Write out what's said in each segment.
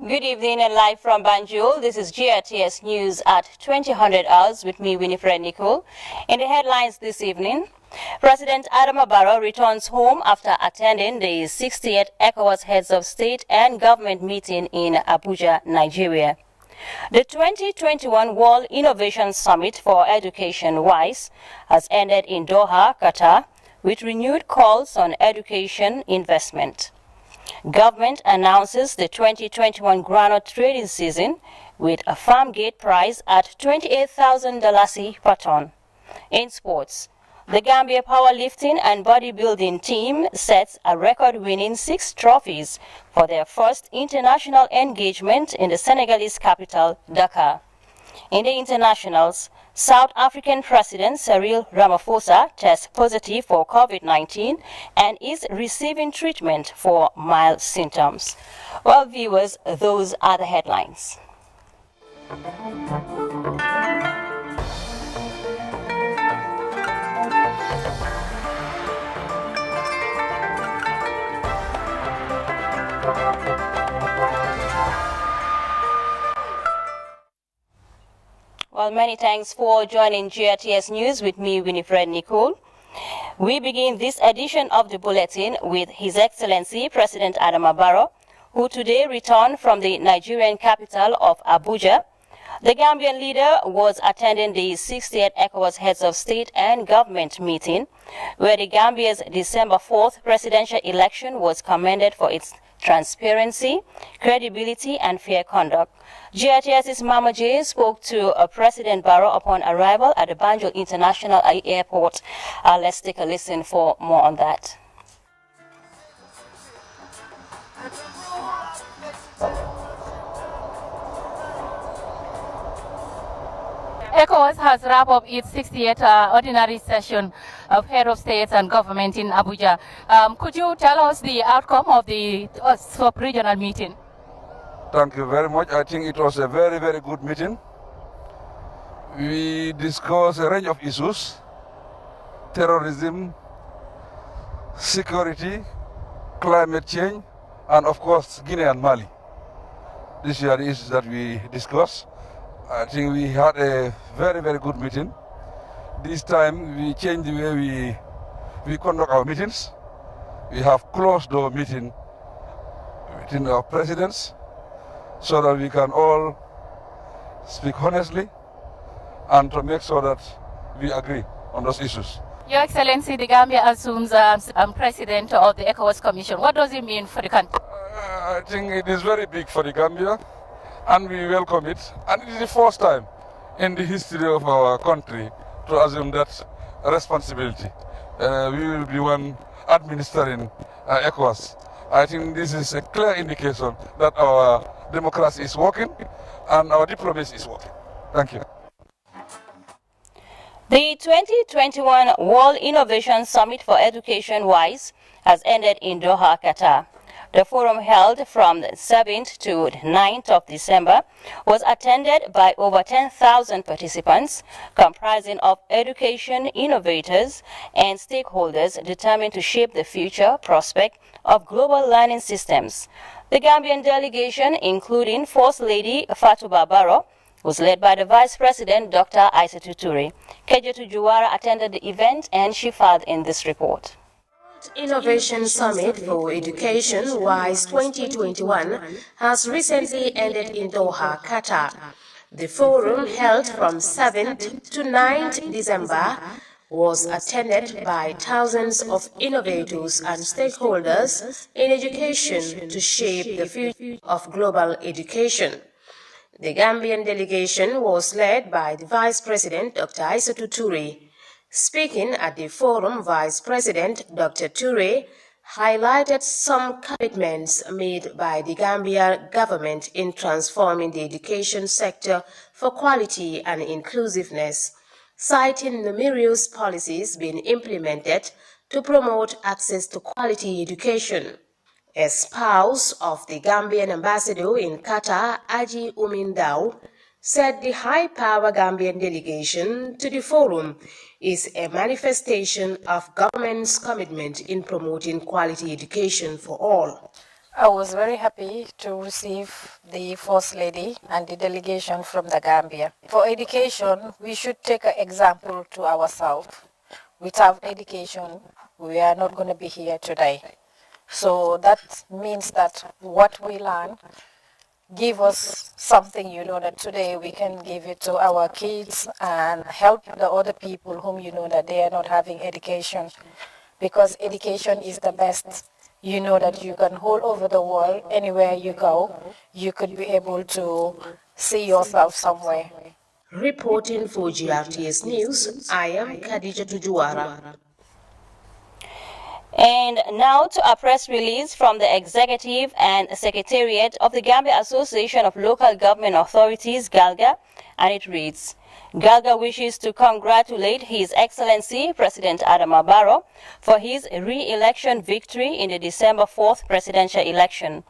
Good evening and live from Banjul. This is GRTS News at 2000 hours with me, Winifred Nicole. In the headlines this evening, President Adama Barrow returns home after attending the 60th ECOWAS Heads of State and Government meeting in Abuja, Nigeria. The 2021 World Innovation Summit for Education WISE has ended in Doha, Qatar, with renewed calls on education investment. Government announces the 2021 groundnut trading season with a farm gate price at $28,000 per ton. In sports, the Gambia powerlifting and bodybuilding team sets a record-winning 6 trophies for their first international engagement in the Senegalese capital, Dakar. In the internationals, South African President Cyril Ramaphosa tests positive for COVID-19 and is receiving treatment for mild symptoms. Well, viewers, those are the headlines. Well, many thanks for joining GRTS News with me, Winifred Nicole. We begin this edition of the bulletin with His Excellency President Adama Barrow, who today returned from the Nigerian capital of Abuja. The Gambian leader was attending the 60th ECOWAS Heads of State and Government meeting, where the Gambia's December 4th presidential election was commended for its transparency, credibility, and fair conduct. GRTS's Mama J spoke to President Barrow upon arrival at the Banjul International Airport. Let's take a listen for more on that. ECOWAS has wrapped up its 60th ordinary session of Head of States and Government in Abuja. Could you tell us the outcome of the sub-regional meeting? Thank you very much. I think it was a very, very good meeting. We discussed a range of issues: terrorism, security, climate change, and of course, Guinea and Mali. These are the issues that we discussed. I think we had a very, very good meeting. This time we changed the way we conduct our meetings. We have closed-door meeting between our presidents so that we can all speak honestly and to make sure that we agree on those issues. Your Excellency, the Gambia assumes president of the ECOWAS Commission. What does it mean for the country? I think it is very big for the Gambia, and we welcome it. And it is the first time in the history of our country to assume that responsibility. We will be one administering ECOWAS. I think this is a clear indication that our democracy is working and our diplomacy is working. Thank you. The 2021 World Innovation Summit for Education WISE has ended in Doha, Qatar. The forum, held from the 7th to the 9th of December, was attended by over 10,000 participants, comprising of education innovators and stakeholders determined to shape the future prospect of global learning systems. The Gambian delegation, including First Lady Fatouba Barrow, was led by the Vice President, Dr. Aissatou Touré. Kejetu Juwara attended the event, and she filed in this report. Innovation Summit for Education WISE 2021 has recently ended in Doha, Qatar. The forum, held from 7th to 9th December, was attended by thousands of innovators and stakeholders in education to shape the future of global education. The Gambian delegation was led by the Vice President, Dr. Aissatou Touré. Speaking at the forum, Vice President Dr. Touré highlighted some commitments made by the Gambia government in transforming the education sector for quality and inclusiveness, citing numerous policies being implemented to promote access to quality education. A spouse of the Gambian ambassador in Qatar, Aji Umindao, said the high-power Gambian delegation to the forum is a manifestation of government's commitment in promoting quality education for all. I was very happy to receive the First Lady and the delegation from the Gambia. For education, we should take an example to ourselves. Without education, we are not going to be here today. So that means that what we learn give us something, that today we can give it to our kids and help the other people whom that they are not having education. Because education is the best. That you can hold over the world, anywhere you go, you could be able to see yourself somewhere. Reporting for GRTS News, I am Khadija Tujuara. And now to a press release from the Executive and Secretariat of the Gambia Association of Local Government Authorities, GALGA, and it reads, GALGA wishes to congratulate His Excellency President Adama Barrow for his re-election victory in the December 4th presidential election.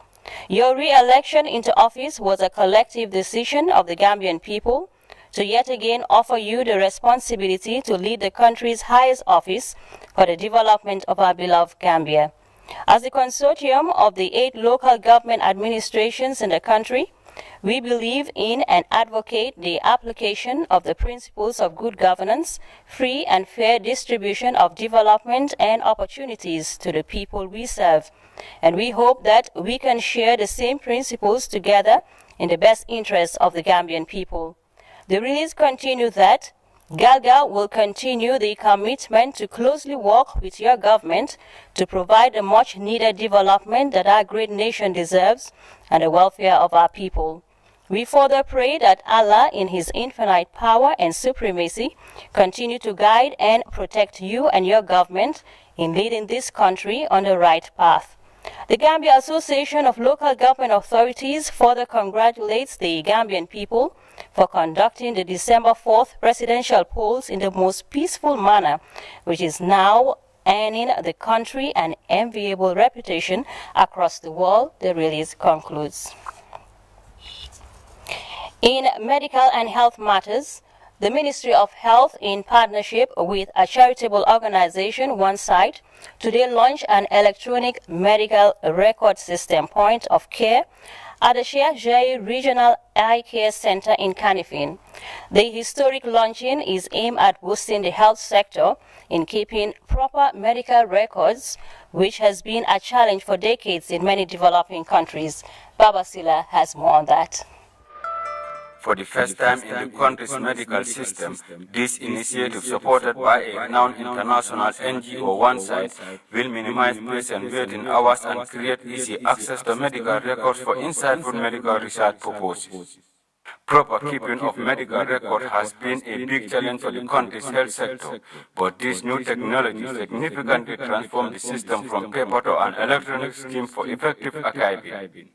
Your re-election into office was a collective decision of the Gambian people to yet again offer you the responsibility to lead the country's highest office for the development of our beloved Gambia. As a consortium of the 8 local government administrations in the country, we believe in and advocate the application of the principles of good governance, free and fair distribution of development and opportunities to the people we serve. And we hope that we can share the same principles together in the best interests of the Gambian people. The release continues that GALGA will continue the commitment to closely work with your government to provide the much-needed development that our great nation deserves and the welfare of our people. We further pray that Allah, in His infinite power and supremacy, continue to guide and protect you and your government in leading this country on the right path. The Gambia Association of Local Government Authorities further congratulates the Gambian people for conducting the December 4th presidential polls in the most peaceful manner, which is now earning the country an enviable reputation across the world, the release concludes. In medical and health matters, the Ministry of Health, in partnership with a charitable organization, OneSight, today launched an electronic medical record system point of care at the Sheikh Zayed Regional Eye Care Center in Kanifing. The historic launching is aimed at boosting the health sector in keeping proper medical records, which has been a challenge for decades in many developing countries. Baba Sila has more on that. For the first time in the country's medical system, this initiative, supported by a renowned international NGO OneSight, will minimize patient waiting hours and create easy access to medical records for insightful medical research purposes. Proper keeping of medical record has been a big challenge for the country's health sector, but this new technology significantly transformed the system from paper to an electronic scheme for effective archiving.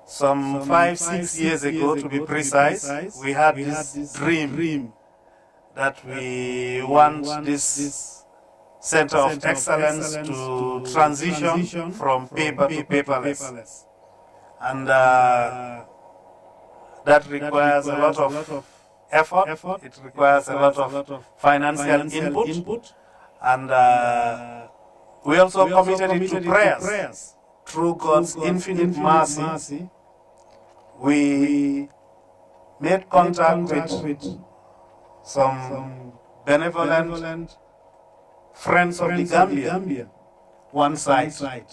Some 5-6 years ago, to be precise, we had this dream that we want this center of excellence to transition from paper to paperless. And that requires a lot of effort, it requires a lot of financial input, and we also committed it to prayers. Through God's infinite mercy, we made contact with some benevolent friends of the Gambia, OneSight.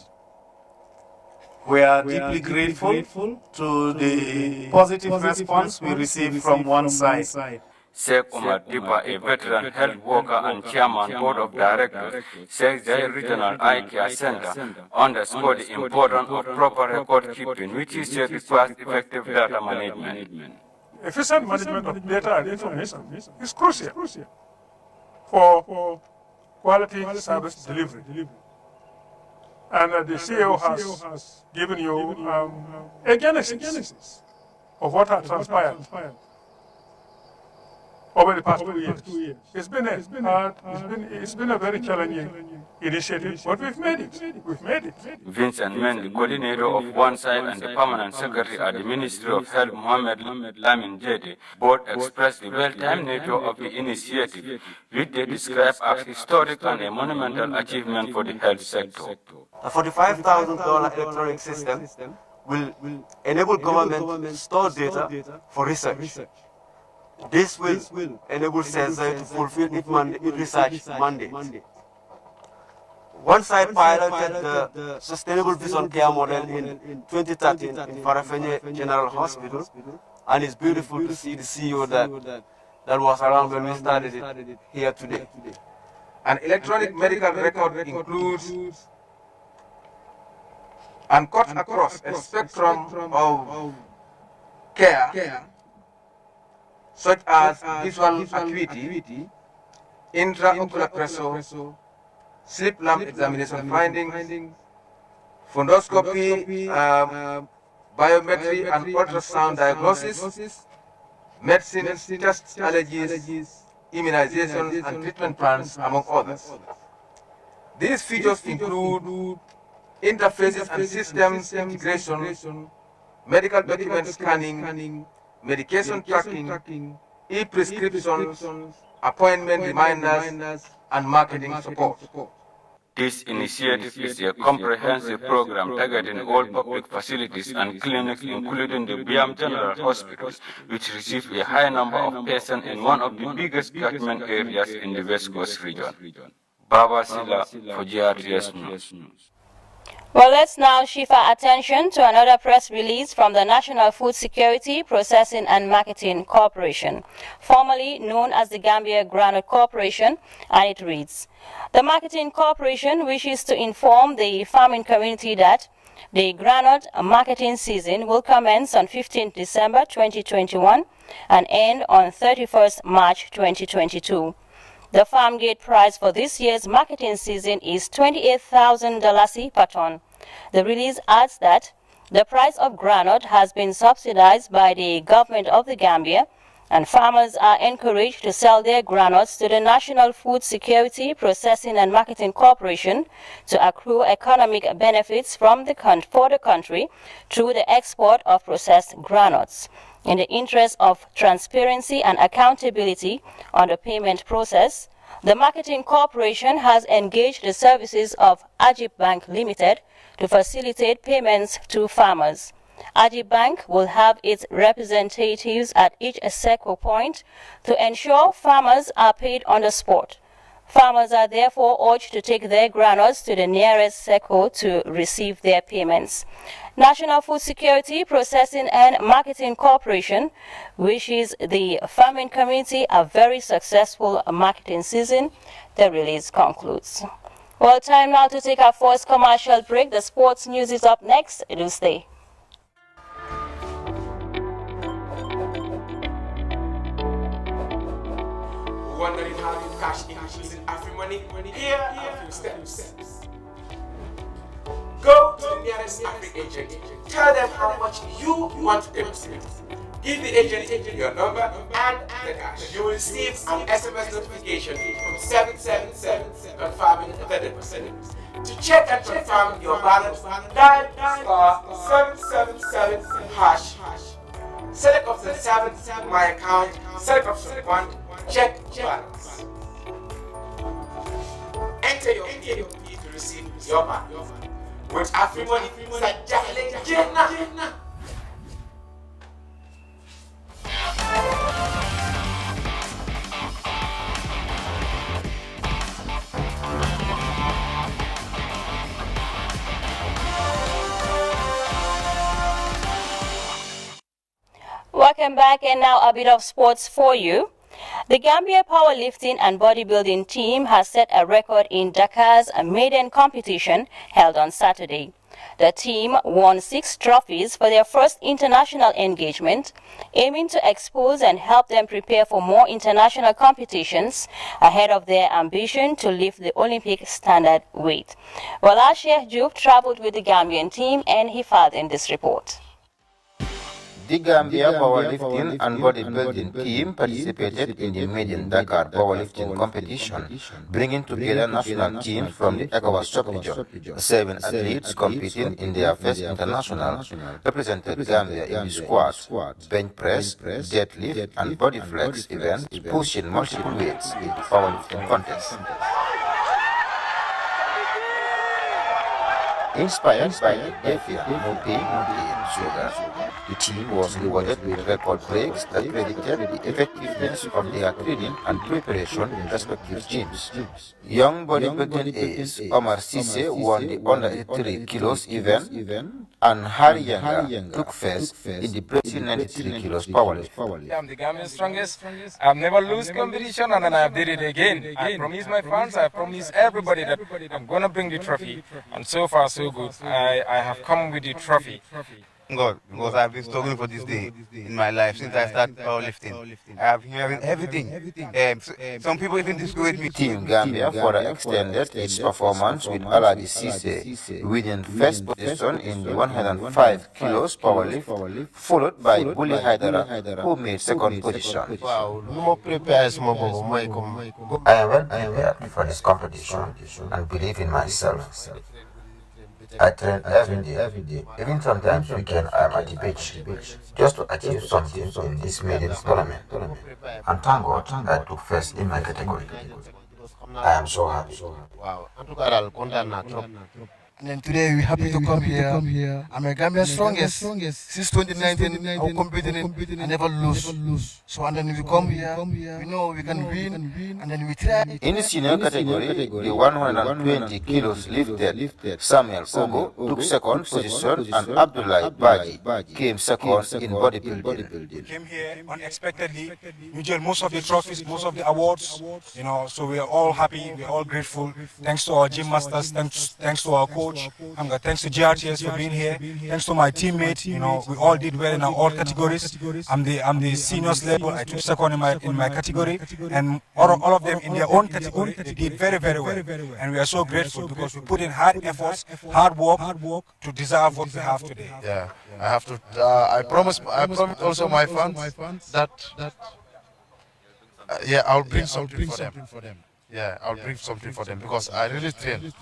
We are deeply grateful to the positive response we received from OneSight. Sheikh Omar Dipa, a veteran health worker and chairman board of directors, Sheikh Zayed Regional Eye Care Center, underscored the importance of proper record keeping, which is requires effective data management. Efficient management of data and information is crucial for quality service delivery. And the CEO has given you a genesis of what has transpired over the past 2 years. It's been a very challenging initiative, but we've made it. Vincent Mendy, coordinator of OneSight and the permanent secretary at the Ministry of Health, Mohamed Lamin Jede, both expressed the well-timed nature of the initiative, which they describe as historic and a monumental achievement for the health sector. The $45,000 electronic system will enable government to store data for research. This will enable CESA to fulfill its research mandate. One side piloted the Sustainable Vision Care model in 2013 in Farafenni General Hospital, and it's beautiful to see the CEO that was around when we started it here today. An electronic medical record includes and cuts across a spectrum of care, such as visual acuity, intraocular pressure, sleep lamp examination findings, fundoscopy, biometry and ultrasound diagnosis, medicine, tests, allergies, immunizations and treatment plans, among others. These features include interfaces and systems integration, medical document scanning, medication tracking, e-prescriptions, appointment reminders, and marketing support. This initiative is a comprehensive program targeting all public facilities and clinics, including the Biam General Hospitals, which receive a high number of patients in one of the biggest catchment areas in the West Coast region. Baba Silla for GRTS News. Well, let's now shift our attention to another press release from the National Food Security, Processing and Marketing Corporation, formerly known as the Gambia Granite Corporation, and it reads, "The Marketing Corporation wishes to inform the farming community that the granite marketing season will commence on 15 December 2021 and end on 31st March 2022. The farm gate price for this year's marketing season is $28,000 per ton. The release adds that the price of granite has been subsidized by the government of the Gambia, and farmers are encouraged to sell their granules to the National Food Security, Processing and Marketing Corporation to accrue economic benefits for the country through the export of processed granules. In the interest of transparency and accountability on the payment process, the Marketing Corporation has engaged the services of Ajib Bank Limited to facilitate payments to farmers. Ajib Bank will have its representatives at each SECO point to ensure farmers are paid on the spot. Farmers are therefore urged to take their granules to the nearest SECO to receive their payments. National Food Security, Processing and Marketing Corporation wishes the farming community a very successful marketing season. The release concludes. Well, time now to take our first commercial break. The sports news is up next. Do stay. Wondering how to cash in using AfriMoney? Here are a few steps. Go to the nearest Afri agent. Tell them how much you want to deposit. Give the agent your number and the cash. You will receive an SMS notification from 777 confirming the deposit. To check and confirm your balance, dial *777#. Select option 7, my account. Select option 1, check balance. Enter your PIN to receive your money. With AfriMoney, Sajahle Jenna. Welcome back, and now a bit of sports for you. The Gambia powerlifting and bodybuilding team has set a record in Dakar's maiden competition held on Saturday. The team won 6 trophies for their first international engagement, aiming to expose and help them prepare for more international competitions ahead of their ambition to lift the Olympic standard weight. Well, our Sheikh Joub traveled with the Gambian team and he filed in this report. The Gambia powerlifting and bodybuilding team participated in the maiden Dakar powerlifting competition, bringing together national teams from the ECOWAS sub-region. 7 athletes competing in their first international represented Gambia in the squat, bench press, deadlift and body flex events, pushing multiple weights in the powerlifting contest. Inspired by the Efia No Pain, No Gain slogan, the team was rewarded with record breaks that credited the effectiveness of their training and preparation in respective gyms. Young bodybuilding ace Omar Sisse won the under 83 kilos event, and Harry Yanga took first in the Brazil 93 kilos powerlifting. I'm the Gambian strongest. I've never lose competition, and then I did it again. I promise my fans, I promise everybody that I'm gonna bring the trophy. And so far, so good. I have come with the trophy. God, because I've been struggling for this day in my life since I started powerlifting. I have been hearing everything. Some people even discourage me. Team Gambia further extended its performance with Aladi Cisse winning first position in the 105 kilos powerlift, followed by Bully Haidara, who made second position. Wow, more prepared, I am well prepared for this competition and believe in myself. I train every day. Even sometimes weekend I am at the beach just to achieve something in this maiden tournament. And thank God I took first in my category. I am so happy. Wow. And today we're happy to come here. I'm a Gambian strongest. Since 2019, I've competed and never lose. So and then we come here, we know we can win, and then we try. In the senior category, the 120 kilos lifted, Samuel Ogo took second position and Abdullah Baji came second in bodybuilding. We came here unexpectedly. We get most of the trophies, most of the awards, so we are all happy, we are all grateful. Thanks to our gym masters, thanks to our coach. Thanks to GRTS for being here. Thanks to my teammate. We all did well in all categories. I'm the seniors level. I took second in my category, and all of them in their own category they did very, very well. And we are so grateful because we put in hard efforts, hard work to deserve what we have today. Yeah, I have to. I promise also my fans that I'll bring something for them. Yeah, I'll bring something for them because I really train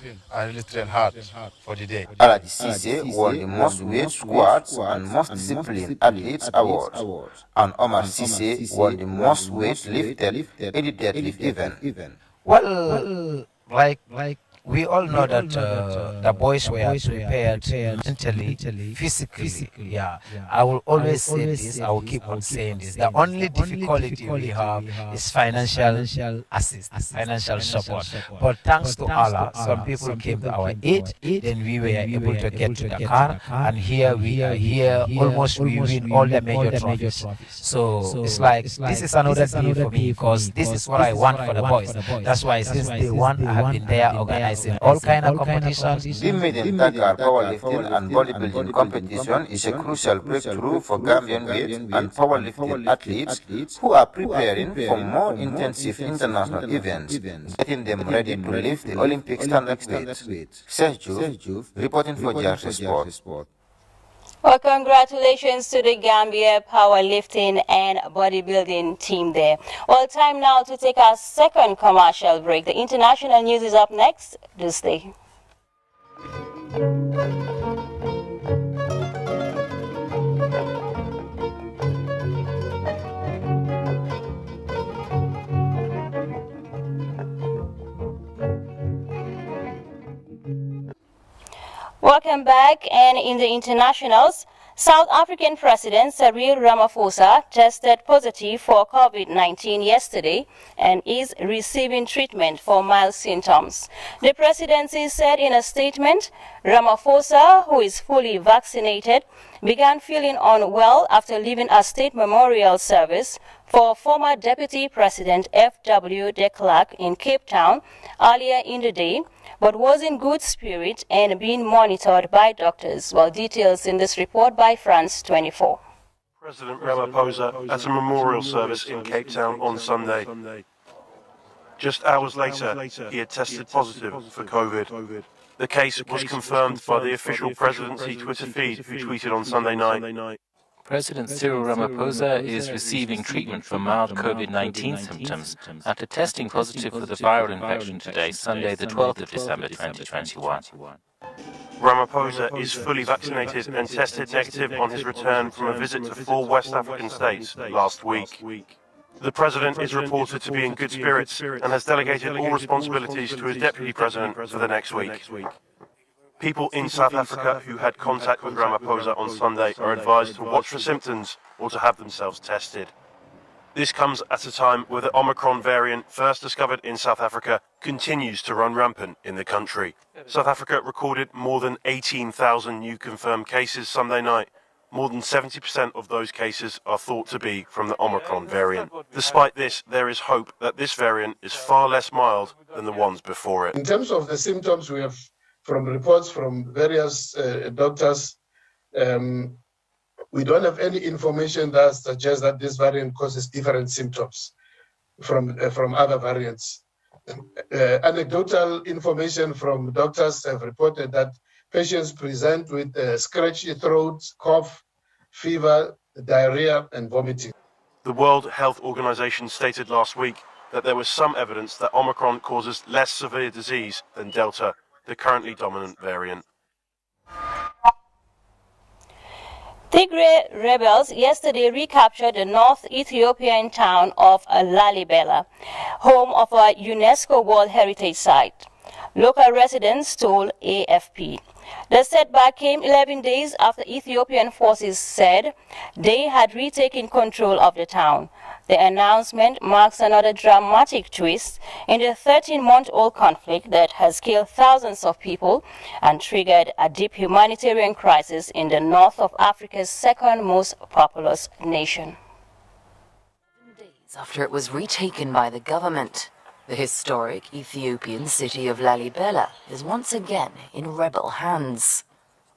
hard for the day. Aladi Cisse won the most weight squats and most disciplined athletes awards, and Omar Cisse won the most weight lifted in the deadlift event. Well, like we all know that the boys were prepared mentally, physically. Yeah, I will always say this. I will keep on saying this. The only difficulty we have is financial assist, financial support. But thanks to Allah, some people came to our aid. Then we were able to get to Dakar, and here we are. Here almost we win all the major trophies. So it's like this is another day for me because this is what I want for the boys. That's why since day one I have been there organizing all kind of competitions. The maiden Dakar powerlifting and bodybuilding competition is a crucial breakthrough for Gambian weight and powerlifting athletes who are preparing for more intensive international events, getting them ready to lift the Olympic standard weight. Sergio, reporting for JRC Sport. Well, congratulations to the Gambia powerlifting and bodybuilding team there. Well, time now to take our second commercial break. The international news is up next. Do stay. Welcome back, and in the internationals, South African President Cyril Ramaphosa tested positive for COVID-19 yesterday and is receiving treatment for mild symptoms. The presidency said in a statement, Ramaphosa, who is fully vaccinated, began feeling unwell after leaving a state memorial service for former Deputy President F.W. de Klerk in Cape Town earlier in the day, but was in good spirit and being monitored by doctors. Well, details in this report by France 24. President Ramaphosa at a memorial service in Cape Town on Sunday. Just hours later, he had tested positive for COVID. The case was confirmed by the official presidency Twitter feed, who tweeted on Sunday night. President Cyril Ramaphosa is receiving treatment for mild COVID-19 symptoms after testing positive for the viral infection today, Sunday, the 12th of December 2021. Ramaphosa is fully vaccinated and tested negative on his return from a visit to 4 West African states last week. The president is reported to be in good spirits and has delegated all responsibilities to his deputy president for the next week. People in South Africa who had contact with Ramaphosa on Sunday are advised to watch for symptoms or to have themselves tested. This comes at a time where the Omicron variant, first discovered in South Africa, continues to run rampant in the country. South Africa recorded more than 18,000 new confirmed cases Sunday night. More than 70% of those cases are thought to be from the Omicron variant. Despite this, there is hope that this variant is far less mild than the ones before it. In terms of the symptoms, we have from reports from various doctors, we don't have any information that suggests that this variant causes different symptoms from other variants. Anecdotal information from doctors have reported that patients present with scratchy throat, cough, fever, diarrhea, and vomiting. The World Health Organization stated last week that there was some evidence that Omicron causes less severe disease than Delta, the currently dominant variant. Tigray rebels yesterday recaptured the North Ethiopian town of Lalibela, home of a UNESCO World Heritage Site. Local residents told AFP. The setback came 11 days after Ethiopian forces said they had retaken control of the town. The announcement marks another dramatic twist in the 13-month-old conflict that has killed thousands of people and triggered a deep humanitarian crisis in the north of Africa's second most populous nation. After it was retaken by the government, the historic Ethiopian city of Lalibela is once again in rebel hands.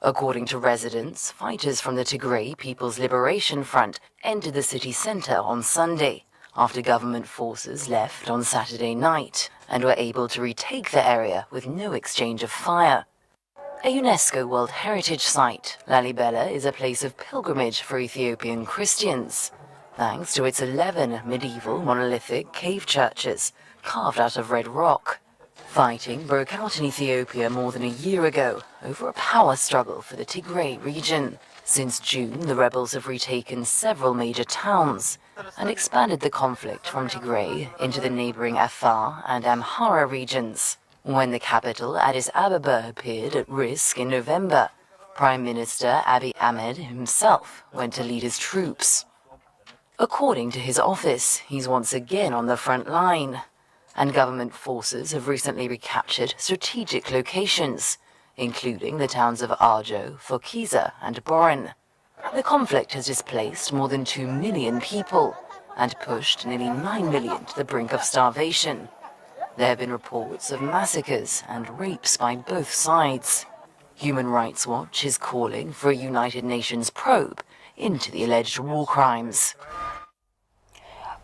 According to residents, fighters from the Tigray People's Liberation Front entered the city center on Sunday after government forces left on Saturday night and were able to retake the area with no exchange of fire. A UNESCO World Heritage Site, Lalibela is a place of pilgrimage for Ethiopian Christians, thanks to its 11 medieval monolithic cave churches carved out of red rock. Fighting broke out in Ethiopia more than a year ago over a power struggle for the Tigray region. Since June, the rebels have retaken several major towns and expanded the conflict from Tigray into the neighboring Afar and Amhara regions. When the capital, Addis Ababa, appeared at risk in November, Prime Minister Abiy Ahmed himself went to lead his troops. According to his office, he's once again on the front line, and government forces have recently recaptured strategic locations, including the towns of Arjo, Fokiza, and Boren. The conflict has displaced more than 2 million people and pushed nearly 9 million to the brink of starvation. There have been reports of massacres and rapes by both sides. Human Rights Watch is calling for a United Nations probe into the alleged war crimes.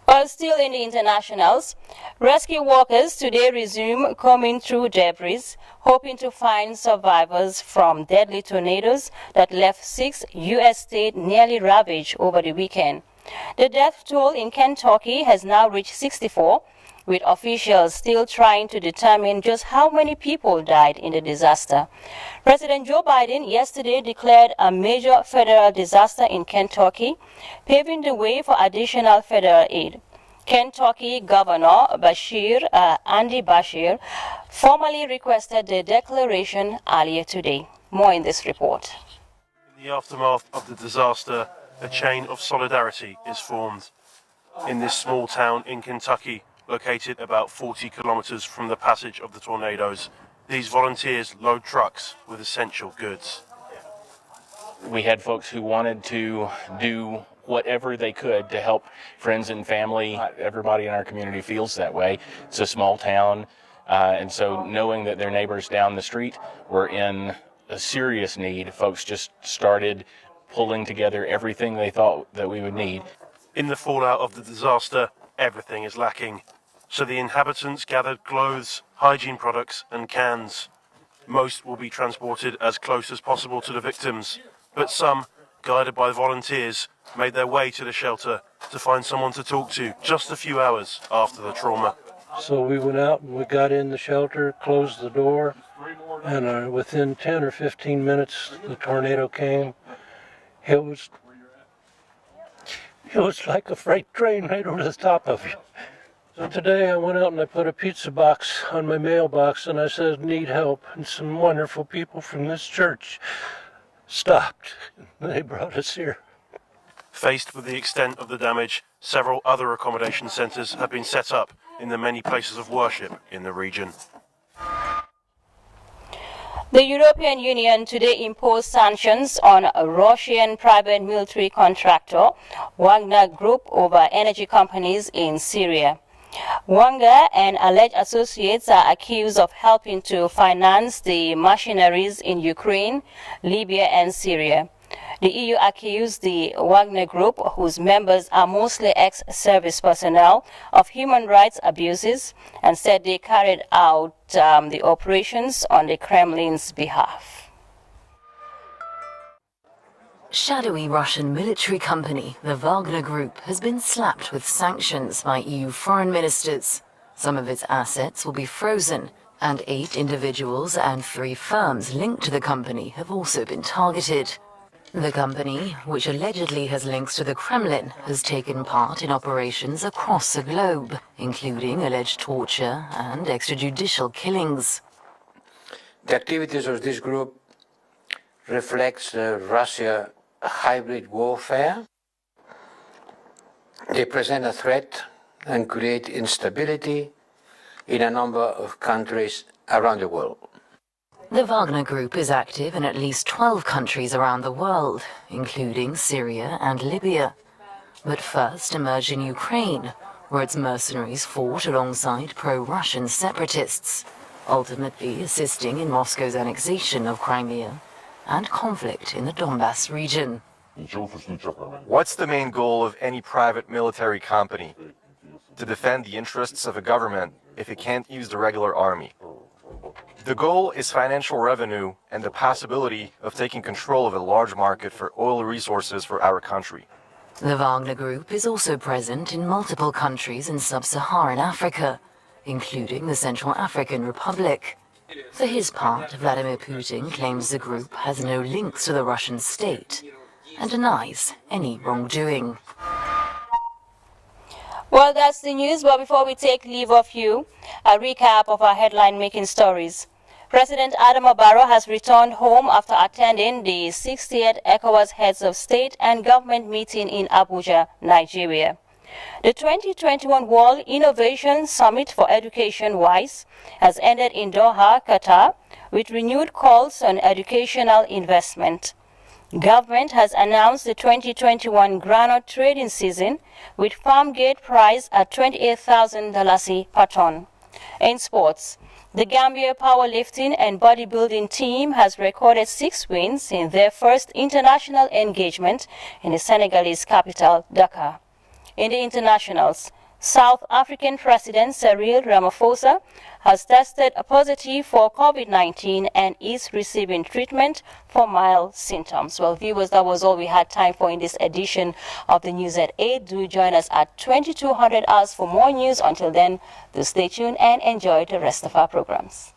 While still in the internationals, rescue workers today resume combing through debris, hoping to find survivors from deadly tornadoes that left 6 U.S. states nearly ravaged over the weekend. The death toll in Kentucky has now reached 64, with officials still trying to determine just how many people died in the disaster. President Joe Biden yesterday declared a major federal disaster in Kentucky, paving the way for additional federal aid. Kentucky Governor Andy Bashir formally requested the declaration earlier today. More in this report. In the aftermath of the disaster, a chain of solidarity is formed. In this small town in Kentucky, located about 40 kilometers from the passage of the tornadoes, these volunteers load trucks with essential goods. We had folks who wanted to do whatever they could to help friends and family. Everybody in our community feels that way. It's a small town, and so knowing that their neighbors down the street were in a serious need, folks just started pulling together everything they thought that we would need. In the fallout of the disaster, everything is lacking. So the inhabitants gathered clothes, hygiene products and cans. Most will be transported as close as possible to the victims, but some, guided by volunteers, made their way to the shelter to find someone to talk to just a few hours after the trauma. So we went out and we got in the shelter, closed the door, and within 10 or 15 minutes the tornado came. It was like a freight train right over the top of you. So today I went out and I put a pizza box on my mailbox and I said, need help. And some wonderful people from this church stopped. They brought us here. Faced with the extent of the damage, several other accommodation centres have been set up in the many places of worship in the region. The European Union today imposed sanctions on a Russian private military contractor, Wagner Group, over energy companies in Syria. Wagner and alleged associates are accused of helping to finance the machineries in Ukraine, Libya, and Syria. The EU accused the Wagner Group, whose members are mostly ex-service personnel, of human rights abuses and said they carried out the operations on the Kremlin's behalf. Shadowy Russian military company, the Wagner Group, has been slapped with sanctions by EU foreign ministers. Some of its assets will be frozen, and 8 individuals and 3 firms linked to the company have also been targeted. The company, which allegedly has links to the Kremlin, has taken part in operations across the globe, including alleged torture and extrajudicial killings. The activities of this group reflects Russia's hybrid warfare. They present a threat and create instability in a number of countries around the world. The Wagner Group is active in at least 12 countries around the world, including Syria and Libya. But first emerged in Ukraine, where its mercenaries fought alongside pro-Russian separatists, ultimately assisting in Moscow's annexation of Crimea and conflict in the Donbass region. What's the main goal of any private military company? To defend the interests of a government if it can't use the regular army. The goal is financial revenue and the possibility of taking control of a large market for oil resources for our country. The Wagner Group is also present in multiple countries in sub-Saharan Africa, including the Central African Republic. For his part, Vladimir Putin claims the group has no links to the Russian state and denies any wrongdoing. Well, that's the news, but before we take leave of you, a recap of our headline-making stories. President Adama Barrow has returned home after attending the 60th ECOWAS Heads of State and Government meeting in Abuja, Nigeria. The 2021 World Innovation Summit for Education WISE has ended in Doha, Qatar, with renewed calls on educational investment. Government has announced the 2021 groundnut trading season with farm gate price at $28,000 per ton. In sports, the Gambia powerlifting and bodybuilding team has recorded 6 wins in their first international engagement in the Senegalese capital, Dakar. In the internationals, South African President Cyril Ramaphosa has tested positive for COVID-19 and is receiving treatment for mild symptoms. Well, viewers, that was all we had time for in this edition of the News at 8. Do join us at 2200 hours for more news. Until then, do stay tuned and enjoy the rest of our programs.